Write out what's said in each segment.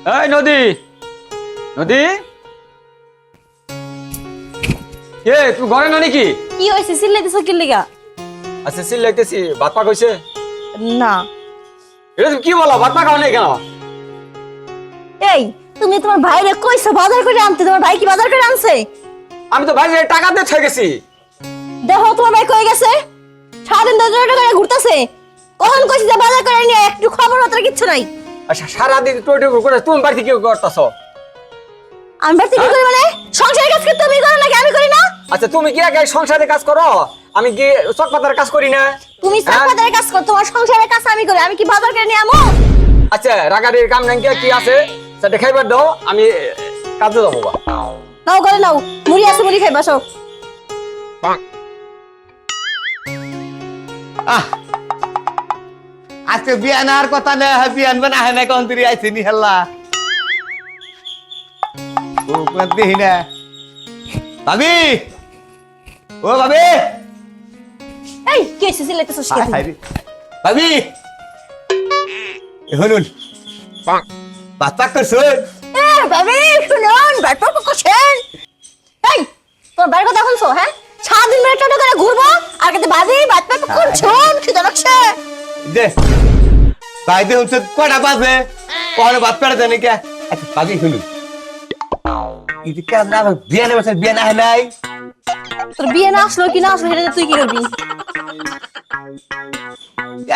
এই নদী নদী কে তুই ঘরে না নাকি? কি হয়েছে চিল্লাইতেছ কি লিগা? আচ্ছা সিলাইতেছি ভাত পাক হইছে? না। এটা তুমি কি বলো ভাত পাক খাও নাই কেন? এই তুমি তোমার ভাইরে কইছো বাজার করে আনতে, তোমার ভাই কি বাজার করে আনছে? আমি তো ভাই টাকা দিয়ে থয়ে গেছি। দেখো তোমার ভাই কই গেছে, সারাদিন দরজা করে ঘুরতেছে। কখন কইছি যে বাজার করে নিয়ে, একটু খবর মাত্র কিচ্ছু নাই। আচ্ছা সারাদিন টোটো করে তুমি বাড়িতে কি করতেছো? আমি বাড়িতে কি করি মানে? সংসারের কাজ কি তুমি করো নাকি আমি করি না? আচ্ছা তুমি কি আগে সংসারে কাজ করো, আমি কি চকপাতার কাজ করি না? তুমি সাফাদারের কাজ করো, তোমার সংসারের কাজ আমি করি। আমি কি বাজার করে নিয়ে আমো? আচ্ছা রাগারির কাম নাই কি আছে সেটা খাইবার দাও, আমি কাজে যাবো। নাও করে নাও, মুড়ি আছে মুড়ি খাই বসো। আজকে বিয়ান আর কথা নেই, বিয়ান বানা হয় না কোন তুই আইছি নি হেল্লা ও কোন দিহি না ভাবি, ও ভাবি, এই কি হইছে চিল্লাইতেছস কি? ভাবি শুনুন ভাত পাক করছুন? এ ভাবি শুনুন, ব্যাট পাক করছেন? এই তোর বাইরে কথা শুনছো? হ্যাঁ, সারাদিন মেরে টোটো করে ঘুরবো আর কাছে ভাবি ব্যাট পাক করছেন কি জানাচ্ছে? দে ভাই দে হচ্ছে কটা বাজে কোন ভাত পেড়ে দেন কে? আচ্ছা ভাবি শুনুন, ইদি কেন না বিয়ানে বসে বিয়ান আহে নাই? তোর বিয়ে না আসলো কি না আসলো সেটা তুই কি করবি?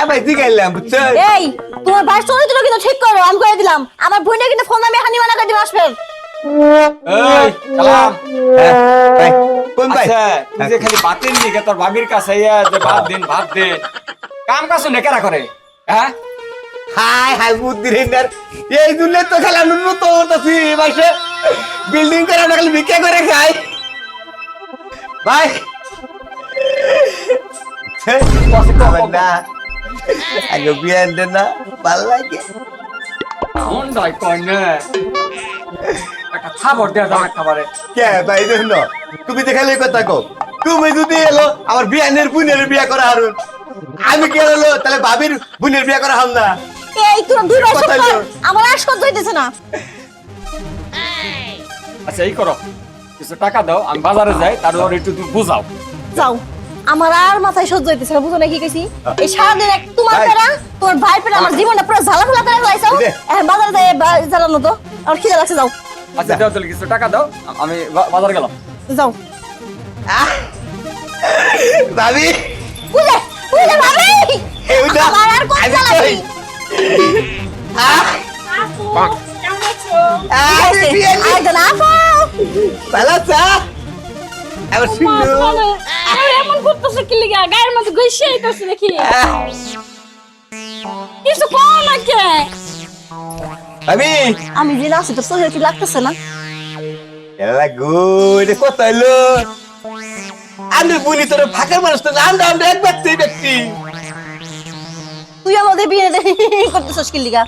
ভাই তুই গেলাম বুঝছেন? এই তোমার ভাই চরিত্র কিন্তু ঠিক করো, আমি করে দিলাম। আমার বোনের কিন্তু ফোন আমি এখানে মানা করে দিব আসবে। এই সালাম। ভাই কোন ভাই? আচ্ছা তুই যে খালি ভাতের নিকে তোর ভাবির কাছে ইয়া যে ভাত দেন কাম কাজ না কেরা করে? হ্যাঁ হাই হাই বুদ্ধি রেন্ডার এই দুলে তো খেলা নুন তো হতাছি ভাইসে বিল্ডিং করে আমরা খালি ভিক্ষা করে খাই ভাই না আগে বিয়ান দেন না ভাল লাগে কোন দাই কই না একটা খাবার দেয়া দাও খাবারে। কে ভাই দেখুন তুমি দেখালে কথা কো, তুমি যদি এলো আমার বিয়ানের বোনের বিয়া করা হারুন, আমি কে এলো তাহলে ভাবির বোনের বিয়া করা হাম না? এই তোর দুই ভাই কথা সব হলো। আমার আর সহ্য হইতেছে না। আচ্ছা এই করো কিছু টাকা দাও, আমি বাজারে যাই, তারপর একটু তুমি বুঝাও। যাও, আমার আর মাথায় সহ্য হইতেছে না। বুঝো না কি কইছি? এই সারাদিন এক তোমার ভাই। পেরা তোমার ভাই পেরা আমার জীবনটা পুরো ঝালাফালা করে লাইছো। এই যে। এখন বাজারে যাই জ্বালানো তো আর খিদে লাগছে। যাও আচ্ছা দাও তাহলে কিছু টাকা দাও, আমি বাজারে গেলাম। যাও। ভাবি বুঝে বুঝে ভাবি এই উঠা, আমার আর কোন আমি জ্বালাবি? কই? আপু কেমন আছো? আরে বিয়ান আই দা না আপু ভালো চা আবার শুনলো এমন করতেছে কি লিগা? গায়ের মধ্যে ঘষে আইতাছে নাকি? কিছু কম নাকি? আমি আমি যে আছি তোর চোখে কি লাগতেছে না? এলা গুড কত হলো আমি বলি তোর ফাঁকার মানুষ তো আমরা আমরা এক ব্যক্তি তুই আমাদের বিয়ে করতেছস কি লিগা?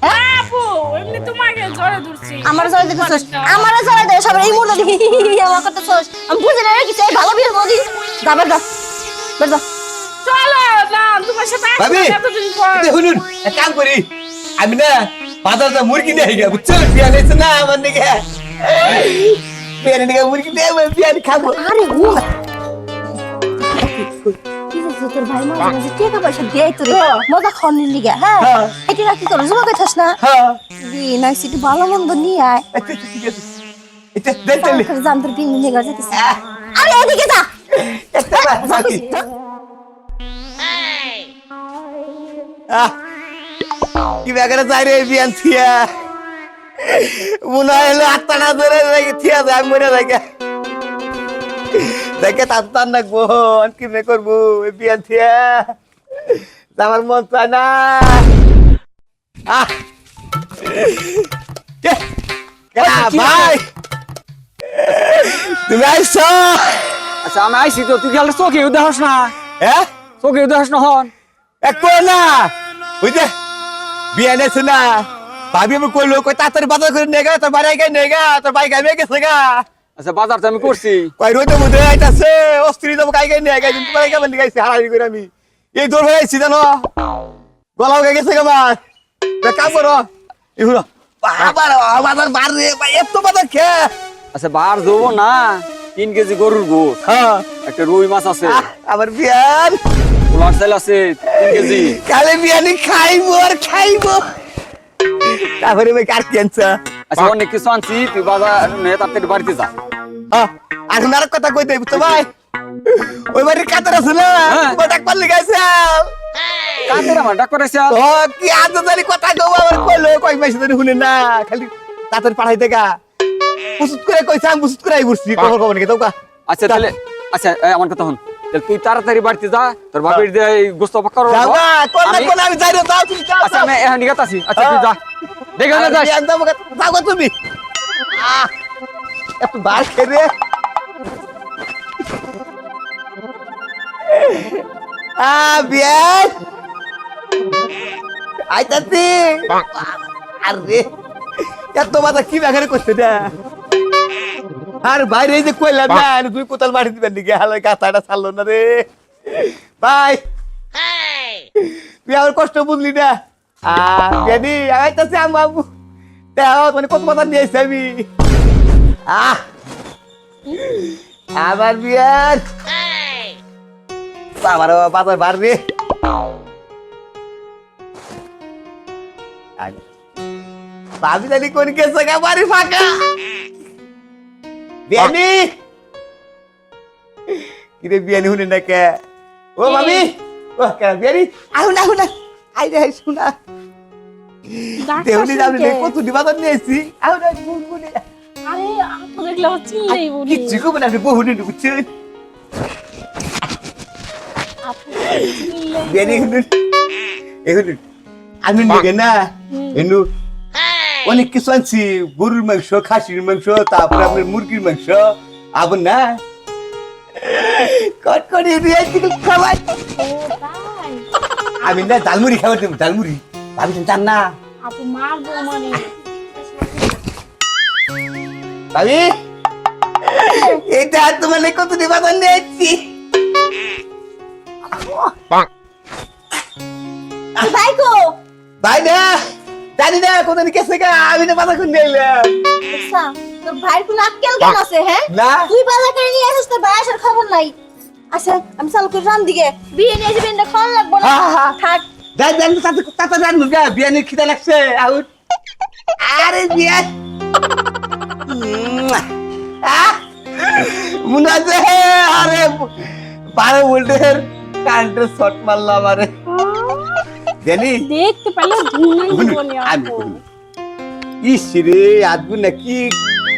হ্যাঁ আপু এমনি তোমাকে জ্বরে ধরছি আমার জয় দিতেছস, আমার জয় দে সবার এই মুহূর্তে আমার করতেছস। আমি বুঝি না কিছু। এই ভালো বিয়ে নদী যাবে যা বের যা। চলো না তোমার সাথে ভাবি আসলে এতদিন পর শুনুন এক কাম করি আমি না বাজার যা মুরগি নিয়ে গিয়া বুঝছো বিয়া নিয়েছে না আমার দিকে বিয়া নিয়ে মুরগি নিয়ে বিয়া খাবো। আরে ও কি বলছিস? তোর ভাই মাঝে মাঝে টাকা পয়সা দেয় তোরে মজা খাওয়ানোর লিগা। হ্যাঁ হ্যাঁ। এটা রাখি তোর জমা খাইছস না? হ্যাঁ দিয়ে না একটু ভালো মন্দ নিয়ে আয়। আচ্ছা ঠিক আছে এটা দেখ চলে জান তোর বিয়ে নিয়ে গেছে। আরে এদিকে যা। একটা বাকি কি ব্যাপারে যাই রে বিয়ান থিয়া মনে হলো আত্মা না ধরে থিয়া যায় মরে যায় দেখে তার না বোন কি মে করবো বিয়ান থিয়া আমার মন চায় না ভাই তুমি আইছো? আচ্ছা আমি আইছি তো, তুই গেলে চোখে উদাহস না, হ্যাঁ চোখে উদাহস না হন। এক না বুঝলে বিয়ে এনেছে না ভাবি আমি কইলো কই তাড়াতাড়ি বাজার করে নেগা তোর বাড়ি গাই নেগা তোর ভাই গাই গেছে গা আচ্ছা বাজার তো আমি করছি। কই রইতে মুদে আইতাছে অস্ত্রী তো গাই গাই নেগা কিন্তু বাড়ি গাই গাইছে হারাই করে আমি এই দৌড় হয়ে আইছি জানো গলাও গাই গেছে গা মার কাম করো ইহুরা বাবার বাজার বার রে ভাই এত বাজার খে আচ্ছা বার দেবো না 3 কেজি গরুর গোশ হ্যাঁ একটা রুই মাছ আছে আবার বিয়ান পোলার চাল আছে 3 কেজি কালে বিয়ানি খাইবো আর খাইবো তারপরে ভাই কার ক্যান্সার আচ্ছা অনেক কিছু আনছি তুই বাজার নিয়ে তাড়াতাড়ি বাড়িতে যা এখন আর কথা কইতে বুঝছো ভাই ওই বাড়ির কাতার আছে না হ্যাঁ। তোমার ডাক পারলে গেছে কাদের আমার ডাক করেছে ও কি আজ জানি কথা কও আবার কইলো কই মাসে ধরে শুনে না খালি তাড়াতাড়ি পাঠাইতে গা বুঝুত করে কইছে আমি বুঝুত করে বুঝছি খবর খবর নাকি তোকা আচ্ছা তাহলে আচ্ছা আমার কথা হন তাহলে তুই তাড়াতাড়ি বাড়িতে যা তোর বাপের দিয়ে গোস্ত পাক্কা রো যাও না কোন না কোন আমি যাই না যাও তুমি যাও আচ্ছা আমি এখন নিগাত আছি আচ্ছা তুই যা দেখে না যাস যাও গো তুমি একটু বার খেয়ে বিয়ান আইতাছি আরে এত বাধা কি ব্যাঘারে করছে না আর বাইরে এই যে কইলাম না তুই কোথাল মারি দিবেন নাকি হালাই কাঁথাটা ছাড়লো না রে ভাই তুই আমার কষ্ট বুঝলি না জ্ঞানী আইতাছি বাবু মানে কত কথা নিয়ে এসে আমি আবার বিয়ার বাবার বাজার বার রে ভাবি জানি কোন গেছে গা বাড়ি ফাঁকা বিয়ানি কিরে বিয়ানি শুনে না কে ও ভাবি ও কে বিয়ানি আহুন আহুন আই রে শুনা দেউলি যাবি নে কত দিবাদন নিয়েছি আহুন গুনগুনে আরে আপু দেখলে আমার চিল্লাই বলি কিচ্ছু কবে না বহু দিন বুঝছেন আপু চিল্লাই বিয়ানি শুনুন এখন আমি নিগে না এনু অনেক কিছু আনছি গরুর মাংস খাসির মাংস তারপরে আপনার মুরগির মাংস আবার না কটকটি দিয়ে খাওয়াই ও তাই আমি না ডালমুড়ি খাওয়াই দেবো ডালমুড়ি ভাবি জান না আপু মারবো মানে ভাবি এটা তোমার কত নিবাদন দিয়েছি ভাই কো ভাই না জানি না কোথায় গেছে গা আমি না বাধা করে নিলাম আচ্ছা তোর ভাইয়ের কোনো আক্কেল কেন আছে হ্যাঁ না তুই বাজার করে নিয়ে আসিস তোর ভাই আসার খবর নাই আচ্ছা আমি চালু করে রান দিকে বিয়ে নিয়ে যাবেন না খাওয়ান লাগবো না থাক যাই জান তাতে জান মুগা বিয়ানি খিদা লাগছে আউট আরে বিয়ান মনে আছে আরে 12 ভোল্টের কারেন্টের শর্ট মারলাম আরে জানি দেখতে পেলে ধুনাই বলি আমি আপু ইস রে আদবু নাকি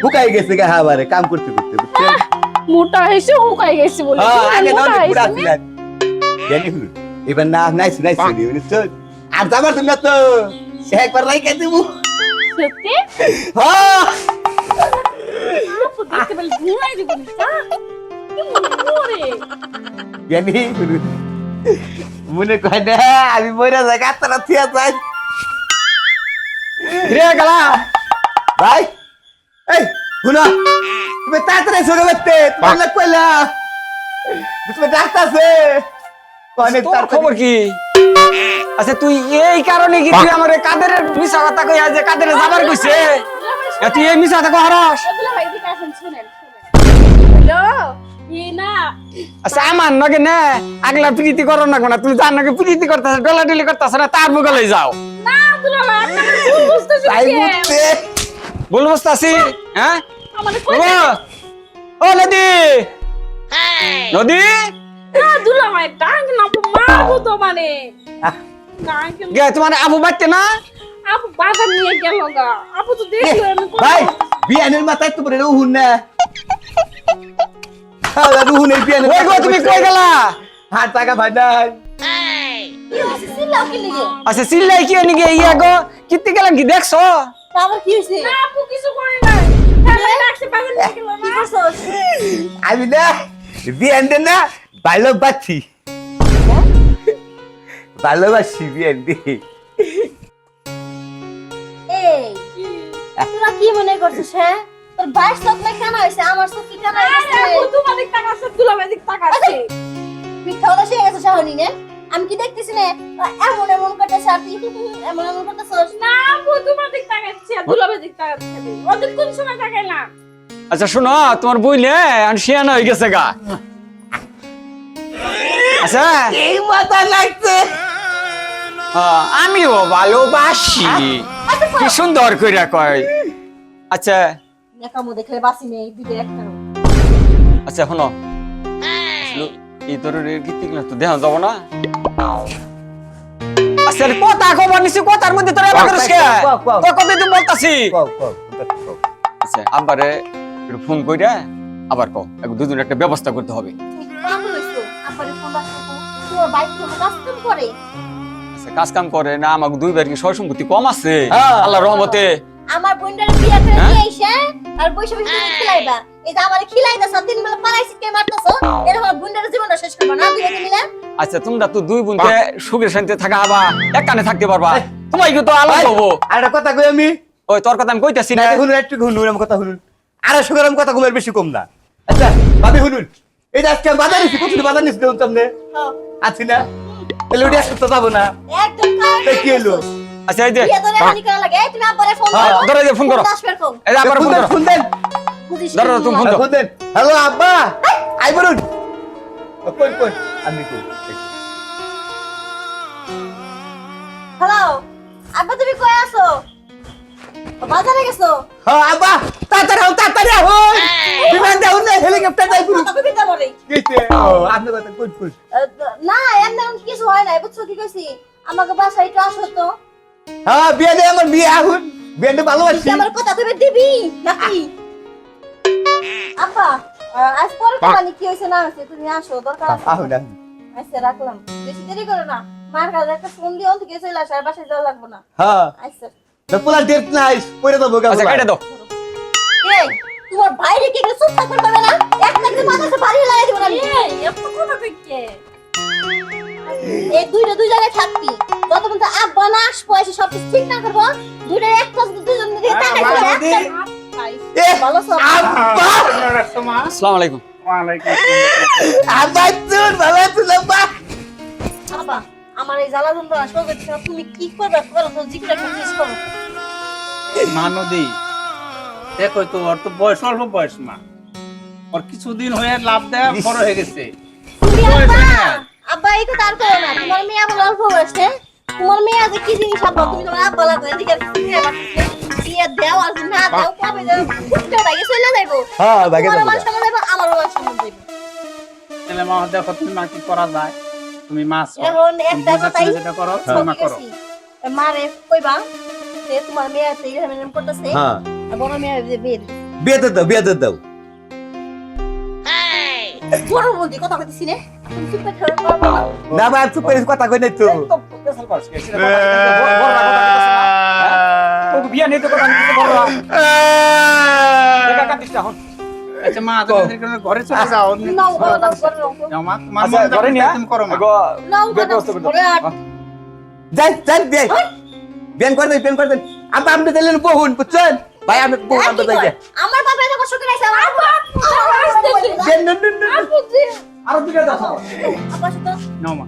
হুকাই গেছে গা হাবারে কাম করতে করতে বুঝছেন মোটা হয়েছে হুকাই গেছে বলে আগে মোটা না পুরা হয়েছে ছিলেন জানি হুলু এবার না নাইস নাইস নি চল আর যাবার তুমি না তো একবার রাইখে দেবো সত্যি হ্যাঁ আপু দেখতে পেলে ধুনাই দিব না কি মনে জানি হুলু মনে কয় না আমি মরে যাই কাতরা থিয়া যাই রে গলা ভাই এই শুনো তুমি তাড়াতাড়ি সরে বেতে তোমার লাগ কইলা তুমি ডাক্তারছে অনেক তোর তাড়াতাড়ি খবর কি আচ্ছা তুই এই কারণে কি তুই আমার কাদের মিছা কথা কই আজ কাদের যাবার কইছে তুই এই মিছা কথা হারাস এগুলো ভাই দিকে আসেন শুনেন হ্যালো ই না আচ্ছা আমার নগে না আগলা প্রীতি করো না কোনা তুমি জান নাকি প্রীতি করতেছ ডলাডলি করতেছ না তার মুখে লই যাও না দুলা ভাই আপনারা ভুল বুঝতেছেন তাই বুঝতে বল বসতাছি হ্যাঁ আমাদের ও ও নদী নদী না দুলা ভাই ডাক না আপু মারবো তো মানে ডাক গে তোমার আবু বাচ্চা না আপু বাজার নিয়ে গেল গা আপু তো দেখলো আমি ভাই বিয়ানের মাথায় তো পড়ে রহুন না হ্যাঁ রহুন এই বিয়ানের ওই গো তুমি কই গেলা হাত টাকা ভাই নাই কি হইছে সিল্লাও কি লাগে আচ্ছা সিল্লাই কি হনি গে ইয়া গো কিত্তে গেলাম কি দেখছো আমার কি হইছে না আপু কিছু করে নাই তাহলে ডাকছে বাজার নিয়ে গেল কি না করছস আমি না বিয়ানদের না ভালোবাসি ভালোবাসি বিয়ানদি এই তোরা কি মনে করছিস হ্যাঁ তোর ভাইয়ের চোখ না কেন হইছে আমার চোখ কি কেন হইছে আপু তোমার দিক তাকাচ্ছে দুলা ভাই দিক তাকাচ্ছে মিথ্যা কথা সে গেছে শাহনি নে আমি কি দেখতেছি না এমন এমন করতেছ আর তুই এমন এমন করতেছস না আপু তোমার দিক তাকাচ্ছে দুলাবে দিক টাকা দিতে ওদের কোন সময় টাকাই না আচ্ছা শোনো তোমার বইলে শিয়ানা হয়ে গেছে গা আচ্ছা এই মাথা লাগছে আমিও ভালোবাসি কি সুন্দর কইরা কয় আচ্ছা নেকামো দেখলে বাসি নেই দুটো একটা আচ্ছা শোনো এই ধরনের গীতগুলো তো দেখা যাব না আচ্ছা কথা খবর নিছি কথার মধ্যে তোরা এবার করিস কে তোর কথা তো বলতাছি আচ্ছা আব্বারে একটু ফোন কইরা আবার কও একটু দুজন একটা ব্যবস্থা করতে হবে পাগল হইছো আপারে ফোন বাসা তোমার বাইক কোনো কাজ কাম করে আচ্ছা কাজ কাম করে না আমাকে দুইবার কি সয় সম্পত্তি কম আছে হ্যাঁ। আল্লাহর রহমতে আমার বোনটার বিয়া করে দিয়ে আইছে আর বৈশা বৈশা তুমি খিলাইবা এই যে আমারে খিলাইতাছ তিন বেলা পালাইছি কে মারতাছ এরকম বোনটার জীবনটা শেষ করবা না দুই মিলে আচ্ছা তোমরা তো দুই বোনকে সুখে শান্তিতে থাকা আবা একখানে থাকতে পারবা তোমার কি তো আলাদা হবো আর একটা কথা কই আমি ওই তোর কথা আমি কইতাছি না শুনুন একটু শুনুন আমার কথা শুনুন 250 গ্রাম কথা কমের বেশি কম না আচ্ছা ভাবি শুনুন এই যে আজকে বাজার নিছি কত বাজার নিছি দেখুন সামনে আছি না তাহলে ওটা আজকে তো যাবো না একদম তাই কি হলো আচ্ছা এই যে বিয়া ধরে হানি করা লাগে এই তুমি আব্বারে ফোন হ্যাঁ, করো ধরো এই যে ফোন করো। আসবে কোন এই যে আবার ফোন করো ফোন দেন বুঝিস ধরো তুমি ফোন দাও ফোন দেন হ্যালো আব্বা আই বলুন কই কই আমি কই হ্যালো আব্বা তুমি কই আছো বাজারে গেছো হ্যাঁ আব্বা তাড়াতাড়ি আহুন বিমান দাও না হেলিকপ্টার যাই পুরো কথা কবি তা বলে কিছে ও আপনি কথা কই কই না এমন কিছু হয় না বুঝছো কি কইছি আমাকে বাসায় একটু আসো তো হ্যাঁ বিয়ে দে আমার বিয়ে আহুন বিয়ে দে ভালোবাসি আমার কথা তুমি দিবি নাকি আব্বা আজ পরে মানে কি হইছে না হইছে তুমি আসো দরকার আছে আহুন আহুন আচ্ছা রাখলাম বেশি দেরি করো না মার কাছে একটা ফোন দিও থেকে চলে আসে আর বাসায় যাওয়া লাগবে না হ্যাঁ আচ্ছা তো পোলা ডেট নাই পরে দেবো আচ্ছা কেটে দাও এই তোমার বাইরে কি একটু চুপ থাকতে পারবে না এক লাগতে মাথাতে বাড়ি লাগাই দিব না আমি। এই এত কথা কইকে এই দুই জায়গায় থাকবি যত পর্যন্ত আব্বা না আসবো এসে সব কিছু ঠিক না করবো দুইটা এক পাশ দুজন দিকে তাকাই এ ভালো সব আব্বা আসসালামু আলাইকুম আব্বা তুই ভালো আছিস আব্বা আব্বা আমার এই জ্বালা যন্ত্রণা সহ্য করতে না, তুমি কি করবে করো তো জিজ্ঞাসা করছিস করো মা নদী দেখো তো ওর তো বয়স অল্প বয়স মা ওর কিছুদিন হয়ে লাভ দেয় বড় হয়ে গেছে তুমি বয়স আব্বা হয় না। আব্বা এই কথা আর করো না তোমার মেয়ে বলে অল্প বয়সে তোমার মেয়ে আজ কি জিনিস আব্বা তুমি তোমার আব্বা লাগবে এদিকে বিয়ে দেও আর না দেও কবে দেও ফুটতে লাগে চলে যাইবো হ্যাঁ ভাগে তোমার দেবো মান সম্মান যাইবো আমারও মান সম্মান যাইবো তাহলে মা দেখো তুমি মা কি করা যায় তুমি মা আছো। এখন তুমি একটা বোঝা কথাই ছেলে যেটা করো তুমি মা করো মারে কইবা যে তোমার মেয়ে আছে এরকম করতেছে হ্যাঁ আর বড় মেয়ে যে বিয়ে বিয়ে দে দাও বড় বলতে কথা কইতেছি রে তুমি চুপ করে থাকো পারবো না না ভাই চুপ করে কথা কই নাই তো তো পেছাল পাস কে সেটা বড় কথা কইতাছ না তো বিয়া নিতে কথা আমি কিছু বড় দেখা কাটিস না হন আচ্ছা মা তোমাদের ঘরে চলে যাও নাও নাও যাও মা তোমার আচ্ছা মন ঘরে নিয়া তুমি করো মা নাও ব্যবস্থা করতে যাই বিয়ে বিয়ান করে দেন আব্বা আপনি দিলেন বহুন বুঝছেন ভাই আমি বহু আব্বা যাই আমার বাবা এত কষ্ট করে আছে আমার দেন আরো দিকে দাও আব্বা সাথে নাও মা